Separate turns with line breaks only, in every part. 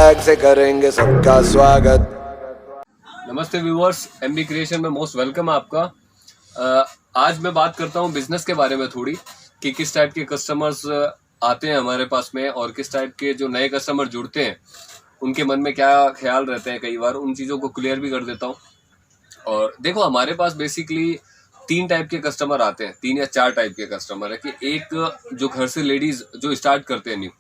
Swag से करेंगे सबका स्वागत।
नमस्ते व्यूअर्स, एमबी क्रिएशन में मोस्ट वेलकम आपका। आज मैं बात करता हूँ बिजनेस के बारे में थोड़ी, कि किस टाइप के कस्टमर्स आते हैं हमारे पास में और किस टाइप के जो नए कस्टमर जुड़ते हैं उनके मन में क्या ख्याल रहते हैं। कई बार उन चीज़ों को क्लियर भी कर देता हूँ। और देखो, हमारे पास बेसिकली 3 टाइप के कस्टमर आते हैं, 3 या 4 टाइप के कस्टमर है। कि एक जो घर से लेडीज जो स्टार्ट करते हैं न्यू,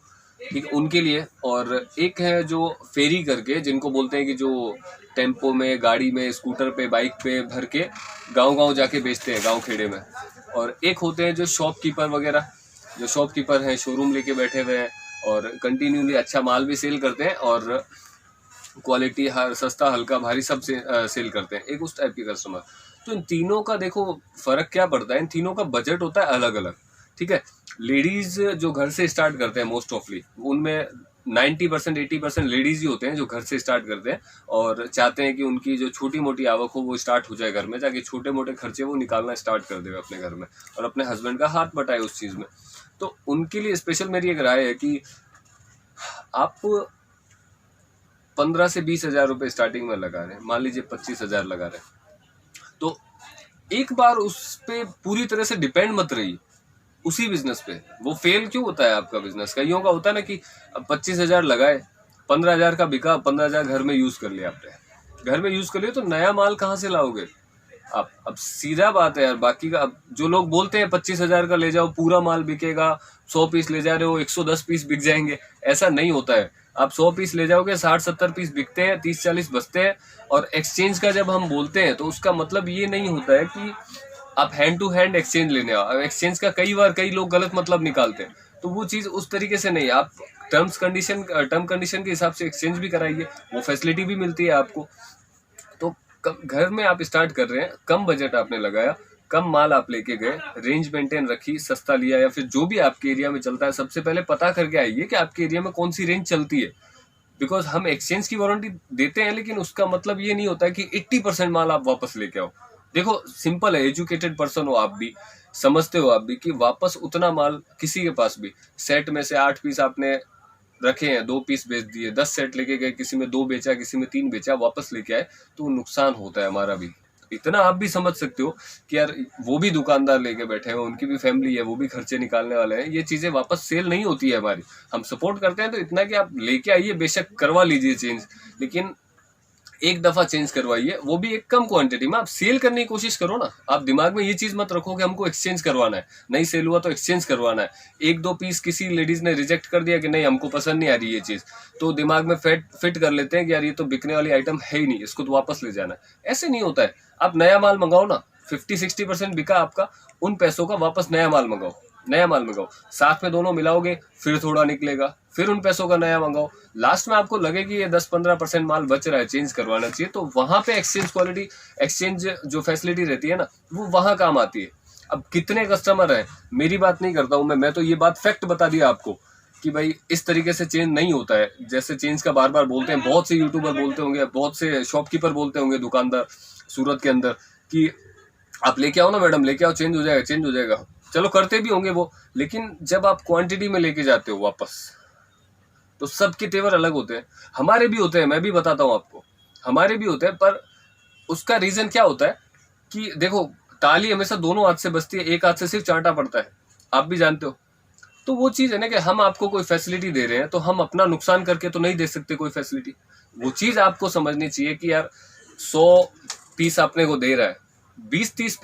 ठीक, उनके लिए। और एक है जो फेरी करके, जिनको बोलते हैं कि जो टेम्पो में, गाड़ी में, स्कूटर पे, बाइक पे भर के गांव-गांव जाके बेचते हैं, गांव खेड़े में। और एक होते हैं जो शॉपकीपर वगैरह, जो शॉपकीपर हैं, शोरूम लेके बैठे हुए हैं और कंटिन्यूली अच्छा माल भी सेल करते हैं और क्वालिटी हर सस्ता हल्का भारी सब से सेल करते हैं। एक उस टाइप के कस्टमर। तो इन तीनों का देखो फर्क क्या पड़ता है, इन तीनों का बजट होता है अलग अलग। ठीक है, लेडीज जो घर से स्टार्ट करते हैं मोस्ट ऑफली, उनमें 90% 80% लेडीज ही होते हैं जो घर से स्टार्ट करते हैं और चाहते हैं कि उनकी जो छोटी मोटी आवक हो वो स्टार्ट हो जाए घर में, ताकि छोटे मोटे खर्चे वो निकालना स्टार्ट कर दे अपने घर में और अपने हस्बैंड का हाथ बटाए उस चीज़ में। तो उनके लिए स्पेशल मेरी एक राय है कि आप 15 से 20 हजार रुपये स्टार्टिंग में लगा रहे हैं, मान लीजिए 25 हजार लगा रहे हैं, तो एक बार उस पे पूरी तरह से डिपेंड मत रहिए उसी बिजनेस पे। वो फेल क्यों होता है आपका बिजनेस? कईयों का होता है ना कि अब 25 हजार लगाए, 15 हजार का बिका, 15 हजार घर में यूज कर लिया आपने, घर में यूज कर लिया, तो नया माल कहाँ से लाओगे आप? अब सीधा बात है यार। बाकी का अब जो लोग बोलते हैं 25 हजार का ले जाओ, पूरा माल बिकेगा, 100 पीस ले जा रहे हो 110 पीस बिक जाएंगे, ऐसा नहीं होता है। आप 100 पीस ले जाओगे, 60-70 पीस बिकते हैं, 30-40 बचते हैं। और एक्सचेंज का जब हम बोलते हैं तो उसका मतलब ये नहीं होता है कि आप हैंड टू हैंड एक्सचेंज लेने आओ। एक्सचेंज का कई बार कई लोग गलत मतलब निकालते हैं, तो वो चीज़ उस तरीके से नहीं। आप टर्म कंडीशन के हिसाब से एक्सचेंज भी कराइए, वो फैसिलिटी भी मिलती है आपको। तो घर में आप स्टार्ट कर रहे हैं, कम बजट आपने लगाया, कम माल आप लेके गए, रेंज मेंटेन रखी, सस्ता लिया या फिर जो भी आपके एरिया में चलता है, सबसे पहले पता करके आइए कि आपके एरिया में कौन सी रेंज चलती है। बिकॉज हम एक्सचेंज की वारंटी देते हैं, लेकिन उसका मतलब ये नहीं होता है कि 80% माल आप वापस लेके आओ। देखो सिंपल है, एजुकेटेड पर्सन हो आप भी, समझते हो आप भी कि वापस उतना माल किसी के पास भी, सेट में से 8 पीस आपने रखे हैं, 2 पीस बेच दिए, 10 सेट लेके गए, किसी में 2 बेचा, किसी में 3 बेचा, वापस लेके आए, तो नुकसान होता है हमारा भी। इतना आप भी समझ सकते हो कि यार वो भी दुकानदार लेके बैठे हैं, उनकी भी फैमिली है, वो भी खर्चे निकालने वाले हैं, ये चीजें वापस सेल नहीं होती है हमारी। हम सपोर्ट करते हैं तो इतना कि आप लेके आइए, बेशक करवा लीजिए चेंज, लेकिन एक दफा चेंज करवाइए, वो भी एक कम क्वांटिटी में। आप सेल करने की कोशिश करो ना। आप दिमाग में ये चीज मत रखो कि हमको एक्सचेंज करवाना है, नहीं सेल हुआ तो एक्सचेंज करवाना है। 1-2 पीस किसी लेडीज ने रिजेक्ट कर दिया कि नहीं हमको पसंद नहीं आ रही ये चीज, तो दिमाग में फिट कर लेते हैं कि यार ये तो बिकने वाली आइटम है ही नहीं, इसको तो वापस ले जाना है। ऐसे नहीं होता है। आप नया माल मंगाओ ना, 50-60% बिका आपका, उन पैसों का वापस नया माल मंगाओ, नया माल मंगाओ, साथ में दोनों मिलाओगे फिर थोड़ा निकलेगा, फिर उन पैसों का नया मंगाओ। लास्ट में आपको लगे कि ये 10-15% माल बच रहा है, चेंज करवाना चाहिए, तो वहां पे एक्सचेंज जो फैसिलिटी रहती है ना, वो वहां काम आती है। अब कितने कस्टमर हैं, मेरी बात नहीं करता हूं मैं तो ये बात फैक्ट बता दिया आपको कि भाई इस तरीके से चेंज नहीं होता है। जैसे चेंज का बार बार बोलते हैं, बहुत से यूट्यूबर बोलते होंगे, बहुत से शॉपकीपर बोलते होंगे, दुकानदार सूरत के अंदर, कि आप लेके आओ ना मैडम, लेके आओ, चेंज हो जाएगा, चेंज हो जाएगा। चलो करते भी होंगे वो, लेकिन जब आप क्वांटिटी में लेके जाते हो वापस, तो सबके तेवर अलग होते हैं। हमारे भी होते हैं, मैं भी बताता हूँ आपको, हमारे भी होते हैं। पर उसका रीजन क्या होता है कि देखो, ताली हमेशा दोनों हाथ से बजती है, एक हाथ से सिर्फ चांटा पड़ता है, आप भी जानते हो। तो वो चीज है ना कि हम आपको कोई फैसिलिटी दे रहे हैं, तो हम अपना नुकसान करके तो नहीं दे सकते कोई फैसिलिटी। वो चीज आपको समझनी चाहिए कि यार 100 पीस आपने को दे रहा है, 20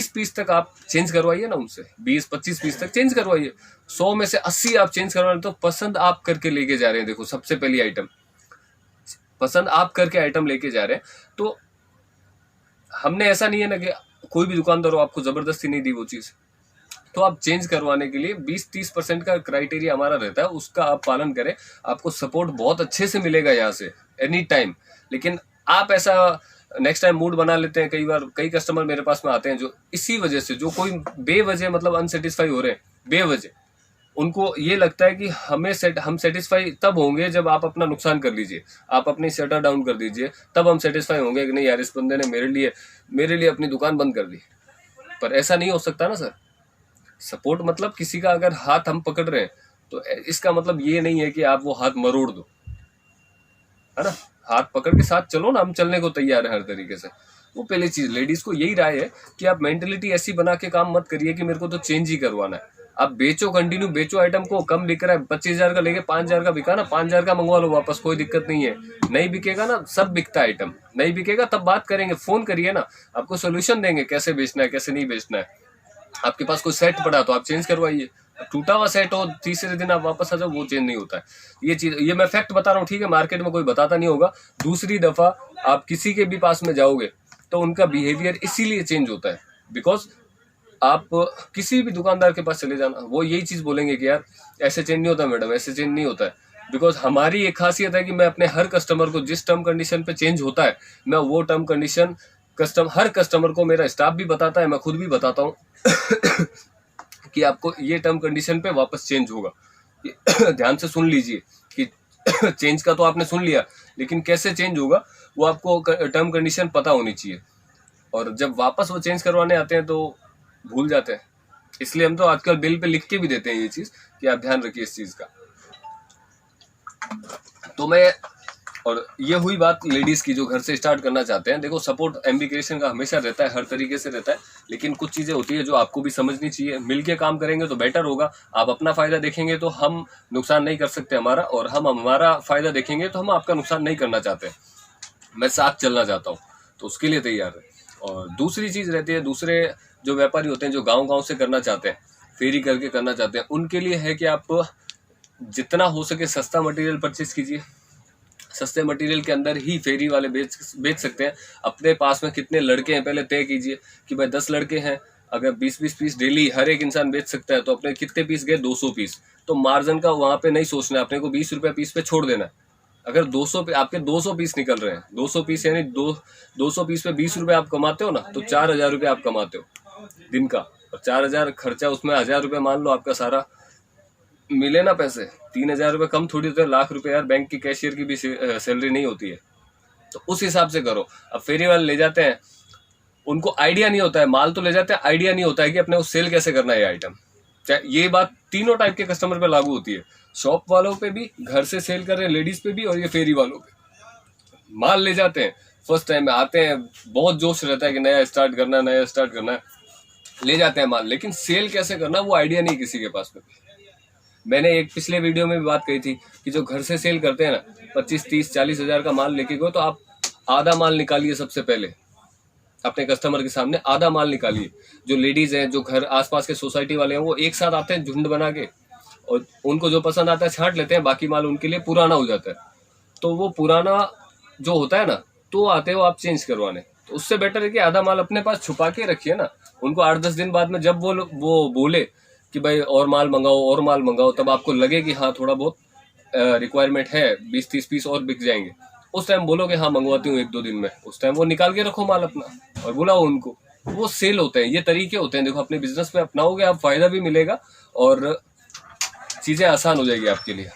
पीस तक आप चेंज करवाइए ना उनसे, 20-25 पीस तक चेंज करवाइए। 100 में से 80 आप चेंज करवा रहे हैं, तो पसंद आप करके लेके जा रहे हैं। देखो सबसे पहली आइटम, पसंद आप करके आइटम लेके जा रहे हैं, तो हमने ऐसा नहीं है ना कि कोई भी दुकानदार हो आपको जबरदस्ती नहीं दी वो चीज। तो आप चेंज करवाने के लिए 20-30% का क्राइटेरिया हमारा रहता है, उसका आप पालन करें, आपको सपोर्ट बहुत अच्छे से मिलेगा यहाँ से एनी टाइम। लेकिन आप ऐसा नेक्स्ट टाइम मूड बना लेते हैं। कई बार कई कस्टमर मेरे पास में आते हैं जो इसी वजह से, जो कोई बेवजह मतलब अनसेटिस्फाई हो रहे हैं, बेवजह उनको ये लगता है कि हम सेटिस्फाई तब होंगे जब आप अपना नुकसान कर लीजिए, आप अपनी शटर डाउन कर दीजिए, तब हम सेटिस्फाई होंगे कि नहीं यार इस बंदे ने मेरे लिए अपनी दुकान बंद कर दी। पर ऐसा नहीं हो सकता ना सर। सपोर्ट मतलब किसी का अगर हाथ हम पकड़ रहे हैं, तो इसका मतलब ये नहीं है कि आप वो हाथ मरोड़ दो। है ना, हाथ पकड़ के साथ चलो ना, हम चलने को तैयार है हर तरीके से। वो पहली चीज, लेडीज को यही राय है कि आप मेंटेलिटी ऐसी बना के काम मत करिए कि मेरे को तो चेंज ही करवाना है। आप बेचो, कंटिन्यू बेचो आइटम को, कम बिक रहा है 25,000 का लेके 5,000 का बिका ना, 5,000 का मंगवा लो वापस, कोई दिक्कत नहीं है। नहीं बिकेगा ना, सब बिकता है आइटम, नहीं बिकेगा तब बात करेंगे, फोन करिए ना, आपको सोल्यूशन देंगे कैसे बेचना है कैसे नहीं बेचना है। आपके पास कोई सेट पड़ा तो आप चेंज करवाइए, टूटा हुआ सेट हो तीसरे दिन आप वापस आ जाओ, वो चेंज नहीं होता है। ये चीज, ये मैं फैक्ट बता रहा हूँ, ठीक है, मार्केट में कोई बताता नहीं होगा। दूसरी दफा आप किसी के भी पास में जाओगे तो उनका बिहेवियर इसीलिए चेंज होता है, बिकॉज आप किसी भी दुकानदार के पास चले जाना, वो यही चीज बोलेंगे कि यार ऐसे चेंज नहीं होता मैडम, ऐसे चेंज नहीं होता है। बिकॉज हमारी एक खासियत है कि मैं अपने हर कस्टमर को जिस टर्म कंडीशन पे चेंज होता है, मैं वो टर्म कंडीशन हर कस्टमर को, मेरा स्टाफ भी बताता है, मैं खुद भी बताता हूँ कि आपको ये टर्म कंडीशन पे वापस चेंज होगा। ध्यान से सुन लीजिए कि चेंज का तो आपने सुन लिया, लेकिन कैसे चेंज होगा वो आपको टर्म कंडीशन पता होनी चाहिए। और जब वापस वो चेंज करवाने आते हैं तो भूल जाते हैं, इसलिए हम तो आजकल बिल पे लिख के भी देते हैं ये चीज कि आप ध्यान रखिए इस चीज का। तो मैं, और ये हुई बात लेडीज की जो घर से स्टार्ट करना चाहते हैं। देखो, सपोर्ट एमबी क्रिएशन का हमेशा रहता है, हर तरीके से रहता है, लेकिन कुछ चीजें होती है जो आपको भी समझनी चाहिए। मिलके काम करेंगे तो बेटर होगा। आप अपना फायदा देखेंगे तो हम नुकसान नहीं कर सकते हमारा, और हम हमारा फायदा देखेंगे तो हम आपका नुकसान नहीं करना चाहते। मैं साथ चलना चाहता हूँ, तो उसके लिए तैयार है। और दूसरी चीज रहती है, दूसरे जो व्यापारी होते हैं जो गांव-गांव से करना चाहते हैं, फेरी करके करना चाहते हैं, उनके लिए है कि आप जितना हो सके सस्ता मटेरियल परचेज कीजिए। सस्ते मटेरियल के अंदर ही फेरी वाले बेच सकते हैं। अपने पास में कितने लड़के हैं पहले तय कीजिए कि भाई 10 लड़के हैं, अगर 20-20 पीस डेली हर एक इंसान बेच सकता है, तो अपने कितने पीस गए, 200 पीस। तो मार्जिन का वहां पे नहीं सोचना है, अपने को 20 रुपये पीस पे छोड़ देना है। अगर 200 पे आपके 200 पीस निकल रहे हैं, 200 पीस यानी 200 पीस पे 20 रुपये आप कमाते हो ना, तो 4,000 रुपये आप कमाते हो दिन का। और 4,000 खर्चा, उसमें 1,000 रुपये मान लो आपका सारा मिले ना पैसे, 3,000 रुपये कम थोड़ी होते हैं, लाख रुपए यार, बैंक की कैशियर की भी सैलरी नहीं होती है। तो उस हिसाब से करो। अब फेरी वाले ले जाते हैं, उनको आइडिया नहीं होता है, माल तो ले जाते हैं, आइडिया नहीं होता है कि अपने को सेल कैसे करना है ये आइटम। ये बात तीनों टाइप के कस्टमर पे लागू होती है, शॉप वालों पे भी, घर से सेल कर रहे हैं लेडीज पे भी, और ये फेरी वालों पे। माल ले जाते हैं, फर्स्ट टाइम में आते हैं, बहुत जोश रहता है कि नया स्टार्ट करना है, ले जाते हैं माल, लेकिन सेल कैसे करना वो आइडिया नहीं किसी के पास में। मैंने एक पिछले वीडियो में भी बात कही थी कि जो घर से सेल करते हैं ना, 25, 30, 40 हजार का माल लेके गए, तो आप आधा माल निकालिए सबसे पहले अपने कस्टमर के सामने, आधा माल निकालिए। जो लेडीज हैं, जो घर आसपास के सोसाइटी वाले हैं, वो एक साथ आते हैं झुंड बना के, और उनको जो पसंद आता है छांट लेते हैं, बाकी माल उनके लिए पुराना हो जाता है। तो वो पुराना जो होता है ना, तो आते हो आप चेंज करवाने, तो उससे बेटर है कि आधा माल अपने पास छुपा के रखिए ना। उनको 8-10 दिन बाद में जब वो बोले कि भाई और माल मंगाओ, तब आपको लगे कि हाँ थोड़ा बहुत रिक्वायरमेंट है, 20-30 पीस और बिक जाएंगे, उस टाइम बोलोगे हाँ मंगवाती हूँ 1-2 दिन में, उस टाइम वो निकाल के रखो माल अपना और बुलाओ उनको, वो सेल होते हैं। ये तरीके होते हैं, देखो अपने बिजनेस में अपनाओगे आप, फायदा भी मिलेगा और चीजें आसान हो जाएगी आपके लिए।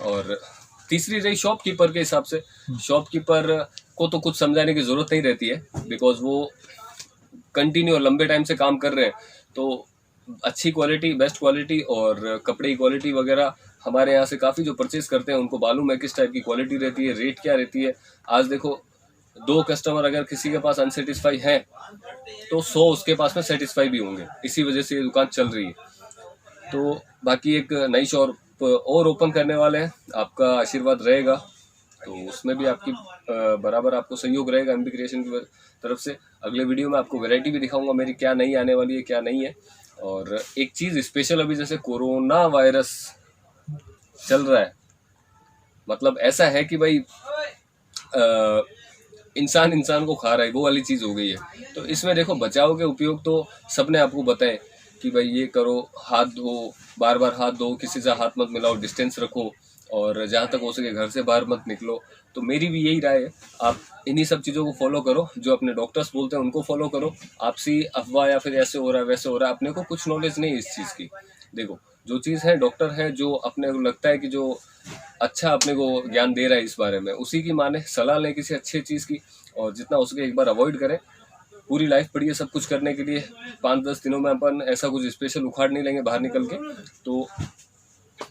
और तीसरी रही शॉपकीपर के हिसाब से, शॉपकीपर को तो कुछ समझाने की जरूरत नहीं रहती है, बिकॉज वो कंटिन्यू लंबे टाइम से काम कर रहे हैं, तो अच्छी क्वालिटी, बेस्ट क्वालिटी और कपड़े की क्वालिटी वगैरह हमारे यहाँ से काफ़ी जो परचेज करते हैं उनको मालूम है किस टाइप की क्वालिटी रहती है, रेट क्या रहती है। आज देखो 2 कस्टमर अगर किसी के पास अनसेटिस्फाई हैं तो 100 उसके पास में सेटिस्फाई भी होंगे, इसी वजह से ये दुकान चल रही है। तो बाकी एक नई शॉप और ओपन करने वाले हैं, आपका आशीर्वाद रहेगा तो उसमें भी आपकी बराबर आपको सहयोग रहेगा एमबी क्रिएशन की तरफ से। अगले वीडियो में आपको वैरायटी भी दिखाऊंगा मेरी, क्या नई आने वाली है क्या नहीं है। और एक चीज स्पेशल, अभी जैसे कोरोना वायरस चल रहा है, मतलब ऐसा है कि भाई इंसान को खा रहा है, वो वाली चीज हो गई है। तो इसमें देखो बचाव के उपयोग तो सबने आपको बताए कि भाई ये करो, हाथ धो, बार बार हाथ धो, किसी से हाथ मत मिलाओ, डिस्टेंस रखो, और जहाँ तक हो सके घर से बाहर मत निकलो। तो मेरी भी यही राय है, आप इन्हीं सब चीज़ों को फॉलो करो, जो अपने डॉक्टर्स बोलते हैं उनको फॉलो करो। आपसी अफवाह या फिर ऐसे हो रहा है वैसे हो रहा है, अपने को कुछ नॉलेज नहीं है इस चीज़ की। देखो जो चीज़ है, डॉक्टर है जो अपने को लगता है कि जो अच्छा अपने को ज्ञान दे रहा है इस बारे में, उसी की माने, सलाह लें किसी अच्छी चीज़ की, और जितना हो सके एक बार अवॉइड करें। पूरी लाइफ पड़ी है सब कुछ करने के लिए, 5-10 दिनों में अपन ऐसा कुछ स्पेशल उखाड़ नहीं लेंगे बाहर निकल के। तो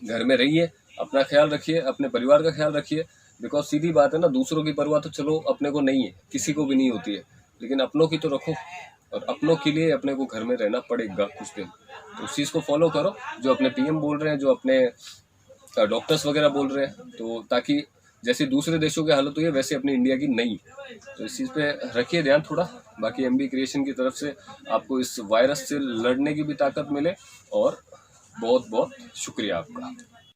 घर में रहिए, अपना ख्याल रखिए, अपने परिवार का ख्याल रखिए, बिकॉज सीधी बात है ना, दूसरों की परवाह तो चलो अपने को नहीं है, किसी को भी नहीं होती है, लेकिन अपनों की तो रखो, और अपनों के लिए अपने को घर में रहना पड़ेगा कुछ दिन। तो उस चीज़ को फॉलो करो जो अपने पीएम बोल रहे हैं, जो अपने डॉक्टर्स वगैरह बोल रहे हैं, तो ताकि जैसे दूसरे देशों की हालत हुई है वैसे अपनी इंडिया की नहीं। तो इस चीज़ पे रखिए ध्यान थोड़ा। बाकी एमबी क्रिएशन की तरफ से आपको इस वायरस से लड़ने की भी ताकत मिले, और बहुत बहुत शुक्रिया आपका।